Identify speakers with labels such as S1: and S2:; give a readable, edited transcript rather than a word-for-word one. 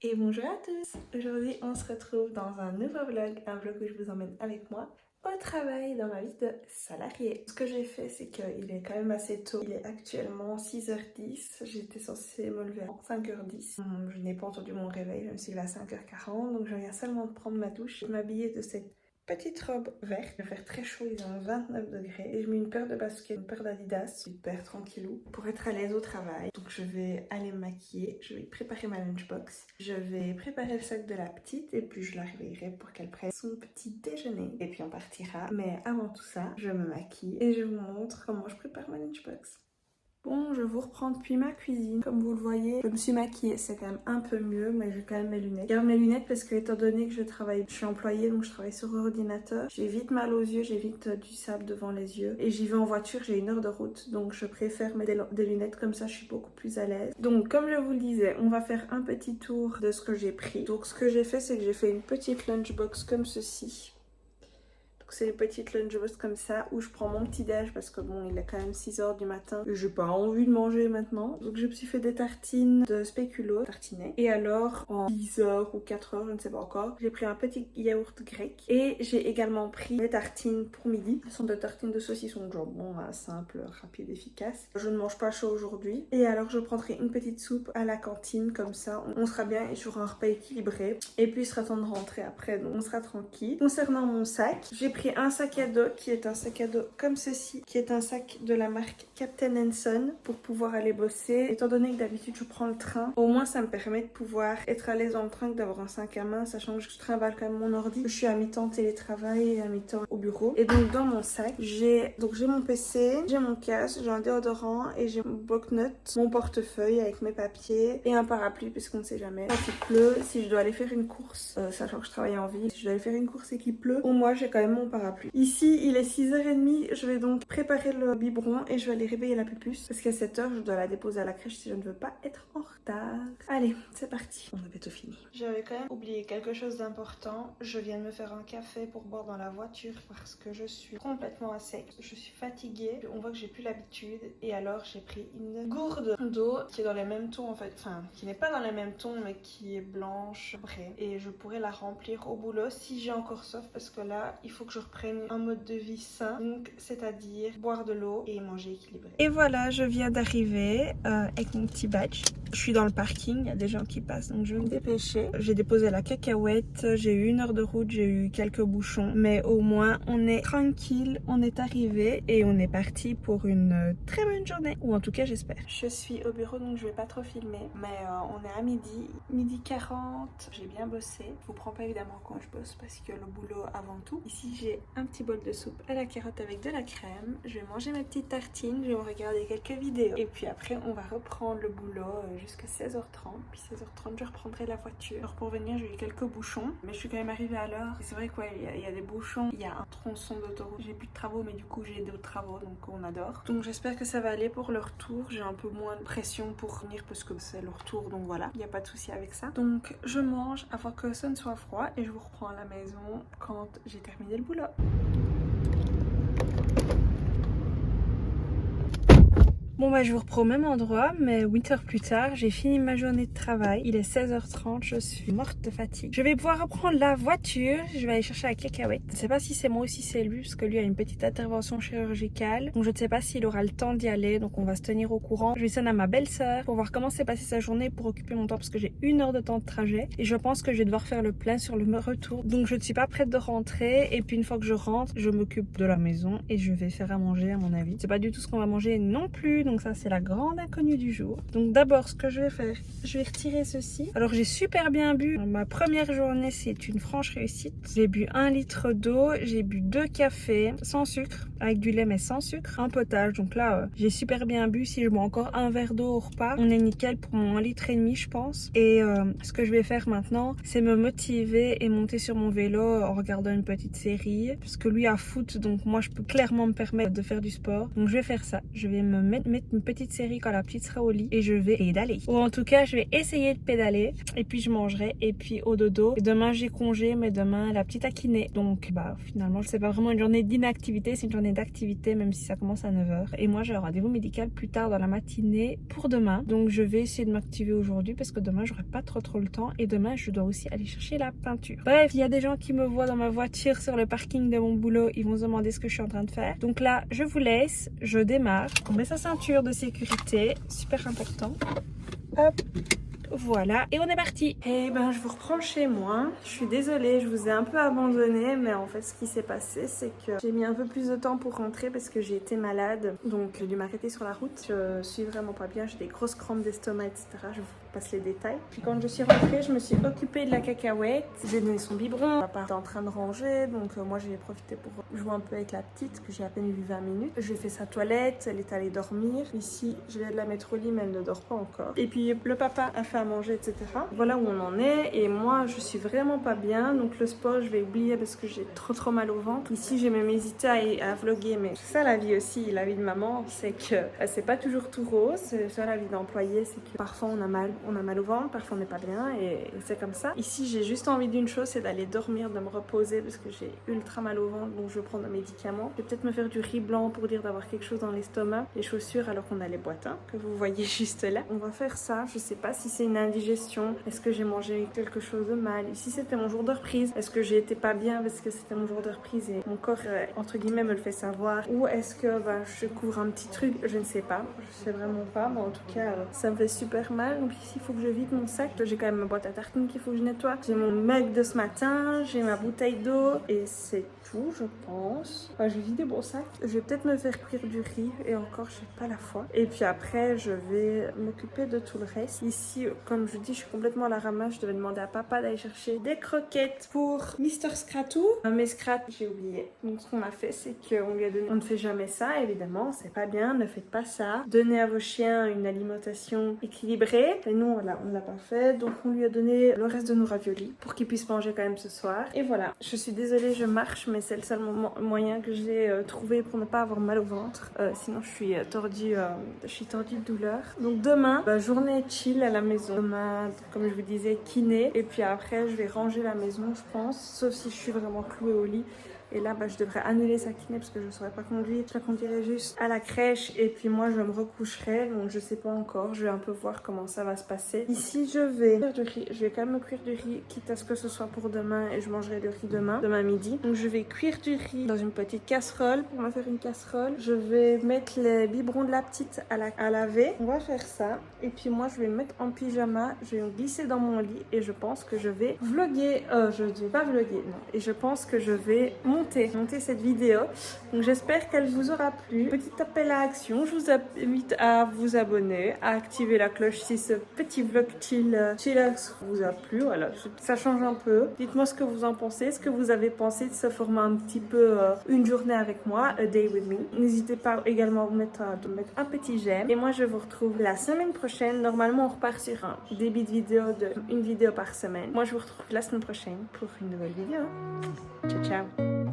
S1: Et bonjour à tous. Aujourd'hui on se retrouve dans un nouveau vlog, un vlog où je vous emmène avec moi au travail dans ma vie de salarié. Ce que j'ai fait, c'est qu'il est quand même assez tôt. Il est actuellement 6h10. J'étais censée me lever à 5h10. Je n'ai pas entendu mon réveil, même s'il est à 5h40. Donc je viens seulement de prendre ma douche et m'habiller de cette petite robe verte. Il va faire très chaud, il est en 29 degrés. Et je mets une paire de baskets, une paire d'Adidas, super tranquillou, pour être à l'aise au travail. Donc je vais aller me maquiller, je vais préparer ma lunchbox. Je vais préparer le sac de la petite et puis je la réveillerai pour qu'elle prenne son petit déjeuner. Et puis on partira. Mais avant tout ça, je me maquille et je vous montre comment je prépare ma lunchbox. Bon, je vous reprends depuis ma cuisine. Comme vous le voyez, je me suis maquillée, c'est quand même un peu mieux, mais j'ai quand même mes lunettes. Je garde mes lunettes parce que étant donné que je suis employée, donc je travaille sur ordinateur, j'ai vite mal aux yeux, j'ai vite du sable devant les yeux. Et j'y vais en voiture, j'ai 1 heure de route, donc je préfère mettre des lunettes comme ça, je suis beaucoup plus à l'aise. Donc comme je vous le disais, on va faire un petit tour de ce que j'ai pris. Donc ce que j'ai fait, c'est que j'ai fait une petite lunchbox comme ceci. C'est une petite lunchbox comme ça où je prends mon petit déj parce que bon, il est quand même 6h du matin et j'ai pas envie de manger maintenant. Donc je me suis fait des tartines de spéculoos, tartinés. Et alors en 10h ou 4h, je ne sais pas encore, j'ai pris un petit yaourt grec et j'ai également pris des tartines pour midi. Ce sont des tartines de saucisson de jambon, simple, rapide, efficace. Je ne mange pas chaud aujourd'hui. Et alors je prendrai une petite soupe à la cantine comme ça, on sera bien et j'aurai un repas équilibré. Et puis il sera temps de rentrer après, donc on sera tranquille. Concernant mon sac, j'ai pris un sac à dos qui est un sac à dos comme ceci, qui est un sac de la marque Captain Son pour pouvoir aller bosser. Étant donné que d'habitude je prends le train, au moins ça me permet de pouvoir être à l'aise dans le train que d'avoir un sac à main, sachant que je trimballe quand même mon ordi. Je suis à mi-temps télétravail et à mi-temps au bureau. Et donc dans mon sac, j'ai mon PC, j'ai mon casque, j'ai un déodorant et j'ai mon bloc-notes, mon portefeuille avec mes papiers et un parapluie puisqu'on ne sait jamais. Quand il pleut, si je dois aller faire une course, sachant que je travaille en ville, si je dois aller faire une course et qu'il pleut, au moins j'ai quand même mon parapluie. Ici, il est 6h30, je vais donc préparer le biberon et je vais aller réveiller la pupus parce qu'à 7h, je dois la déposer à la crèche si je ne veux pas être en retard. Allez, c'est parti. On a bientôt fini. J'avais quand même oublié quelque chose d'important. Je viens de me faire un café pour boire dans la voiture parce que je suis complètement à sec. Je suis fatiguée. On voit que j'ai plus l'habitude et alors j'ai pris une gourde d'eau qui est dans les mêmes tons en fait. Enfin, qui n'est pas dans les mêmes tons mais qui est blanche, vraie. Et je pourrais la remplir au boulot si j'ai encore soif parce que là, il faut que je reprenne un mode de vie sain, donc c'est-à-dire boire de l'eau et manger équilibré. Et voilà, je viens d'arriver avec mon petit badge. Je suis dans le parking, il y a des gens qui passent, donc je vais me dépêcher. J'ai déposé la cacahuète, j'ai eu 1 heure de route, j'ai eu quelques bouchons, mais au moins on est tranquille, on est arrivé et on est parti pour une très bonne journée, ou en tout cas j'espère. Je suis au bureau donc je vais pas trop filmer, mais on est à midi 40, j'ai bien bossé. Je vous prends pas évidemment quand je bosse parce que le boulot avant tout. Ici j'ai un petit bol de soupe à la carotte avec de la crème, je vais manger mes petites tartines, je vais regarder quelques vidéos et puis après on va reprendre le boulot jusqu'à 16h30, puis 16h30 je reprendrai la voiture. Alors pour venir j'ai eu quelques bouchons, mais je suis quand même arrivée à l'heure et c'est vrai quoi, il y a des bouchons, il y a un tronçon d'autoroute, j'ai plus de travaux mais du coup j'ai d'autres travaux donc on adore. Donc j'espère que ça va aller pour le retour, j'ai un peu moins de pression pour venir parce que c'est le retour donc voilà, il n'y a pas de souci avec ça. Donc je mange avant que ça ne soit froid et je vous reprends à la maison quand j'ai terminé le boulot. Bon bah je vous reprends au même endroit, mais 8 heures plus tard, j'ai fini ma journée de travail. Il est 16h30, je suis morte de fatigue. Je vais pouvoir reprendre la voiture, je vais aller chercher la cacahuète. Je ne sais pas si c'est moi ou si c'est lui, parce que lui a une petite intervention chirurgicale. Donc je ne sais pas s'il aura le temps d'y aller, donc on va se tenir au courant. Je vais sonner à ma belle-sœur pour voir comment s'est passée sa journée pour occuper mon temps, parce que j'ai 1 heure de temps de trajet. Et je pense que je vais devoir faire le plein sur le retour. Donc je ne suis pas prête de rentrer, et puis une fois que je rentre, je m'occupe de la maison et je vais faire à manger à mon avis. C'est pas du tout ce qu'on va manger non plus. Donc ça c'est la grande inconnue du jour. Donc d'abord ce que je vais faire, je vais retirer ceci. Alors j'ai super bien bu. Ma première journée c'est une franche réussite. J'ai bu 1 litre d'eau, j'ai bu 2 cafés sans sucre, avec du lait mais sans sucre, un potage. Donc là j'ai super bien bu. Si je bois encore un verre d'eau au repas, on est nickel pour mon 1,5 litre je pense. Et ce que je vais faire maintenant c'est me motiver et monter sur mon vélo en regardant une petite série. Parce que lui a foot donc moi je peux clairement me permettre de faire du sport. Donc je vais faire ça. Je vais me mettre mettre une petite série quand la petite sera au lit et je vais pédaler. Ou en tout cas, je vais essayer de pédaler et puis je mangerai et puis au dodo. Et demain, j'ai congé, mais demain, la petite a kiné. Donc, finalement, c'est pas vraiment une journée d'inactivité, c'est une journée d'activité, même si ça commence à 9h. Et moi, j'ai un rendez-vous médical plus tard dans la matinée pour demain. Donc, je vais essayer de m'activer aujourd'hui parce que demain, j'aurai pas trop le temps. Et demain, je dois aussi aller chercher la peinture. Bref, il y a des gens qui me voient dans ma voiture sur le parking de mon boulot. Ils vont se demander ce que je suis en train de faire. Donc là, je vous laisse, je démarre. On met sa ceinture de sécurité, super important. Hop. Voilà, et on est parti. Et ben je vous reprends chez moi. Je suis désolée, je vous ai un peu abandonné, mais en fait ce qui s'est passé c'est que j'ai mis un peu plus de temps pour rentrer parce que j'ai été malade. Donc j'ai dû m'arrêter sur la route. Je suis vraiment pas bien, j'ai des grosses crampes d'estomac, etc. Je vous passe les détails. Puis quand je suis rentrée, je me suis occupée de la cacahuète. J'ai donné son biberon. Papa était en train de ranger, donc moi j'ai profité pour jouer un peu avec la petite que j'ai à peine vu 20 minutes. Je lui ai fait sa toilette, elle est allée dormir. Ici, je viens de la mettre au lit, mais elle ne dort pas encore. Et puis le papa a fait à manger, etc. Voilà où on en est. Et moi, je suis vraiment pas bien. Donc le sport, je vais oublier parce que j'ai trop mal au ventre. Ici, j'ai même hésité à vlogger, mais c'est ça la vie aussi, la vie de maman, c'est que c'est pas toujours tout rose. C'est ça la vie d'employé, c'est que parfois on a mal au ventre, parfois on n'est pas bien et c'est comme ça. Ici, j'ai juste envie d'une chose, c'est d'aller dormir, de me reposer parce que j'ai ultra mal au ventre, donc je prends des médicaments. Je vais peut-être me faire du riz blanc pour dire d'avoir quelque chose dans l'estomac, les chaussures alors qu'on a les boîtes que vous voyez juste là. On va faire ça. Je sais pas si c'est une indigestion, est-ce que j'ai mangé quelque chose de mal. Ici, c'était mon jour de reprise. Est-ce que j'ai été pas bien parce que c'était mon jour de reprise et mon corps entre guillemets me le fait savoir, ou est-ce que je couvre un petit truc, je ne sais pas, je sais vraiment pas, mais en tout cas ça me fait super mal. Donc ici il faut que je vide mon sac, j'ai quand même ma boîte à tartines qu'il faut que je nettoie, j'ai mon mug de ce matin, j'ai ma bouteille d'eau et c'est tout je pense. Je vais vider mon sac, je vais peut-être me faire cuire du riz et encore j'ai pas la foi, et puis après je vais m'occuper de tout le reste. Ici comme je dis je suis complètement à la ramasse, je devais demander à papa d'aller chercher des croquettes pour Mister Scratou, mais Scrat j'ai oublié. Donc ce qu'on a fait c'est qu'on lui a donné, on ne fait jamais ça évidemment, c'est pas bien, ne faites pas ça, donnez à vos chiens une alimentation équilibrée, et nous on l'a pas fait, donc on lui a donné le reste de nos raviolis pour qu'il puisse manger quand même ce soir. Et voilà, je suis désolée, je marche, mais c'est le seul moyen que j'ai trouvé pour ne pas avoir mal au ventre, sinon je suis tordue de douleur. Donc demain, journée chill à la maison, demain comme je vous disais kiné, et puis après je vais ranger la maison je pense, sauf si je suis vraiment clouée au lit. Et là, je devrais annuler sa kiné parce que je ne saurais pas conduire. Je la conduirai juste à la crèche et puis moi, je me recoucherai. Donc, je sais pas encore. Je vais un peu voir comment ça va se passer. Ici, je vais faire du riz. Je vais quand même me cuire du riz, quitte à ce que ce soit pour demain et je mangerai le riz demain midi. Donc, je vais cuire du riz dans une petite casserole pour me faire une casserole. Je vais mettre les biberons de la petite à laver. On va faire ça. Et puis moi, je vais me mettre en pyjama. Je vais me glisser dans mon lit et je pense que je vais vlogger. Je ne vais pas vlogger, non. Et je pense que je vais monter cette vidéo. Donc j'espère qu'elle vous aura plu. Petit appel à action, je vous invite à vous abonner, à activer la cloche si ce petit vlog chillax vous a plu. Voilà, ça change un peu. Dites-moi ce que vous en pensez, ce que vous avez pensé de ce format un petit peu une journée avec moi, a day with me. N'hésitez pas également à mettre un petit j'aime. Et moi je vous retrouve la semaine prochaine. Normalement on repart sur un débit de vidéo une vidéo par semaine. Moi je vous retrouve la semaine prochaine pour une nouvelle vidéo. Ciao ciao.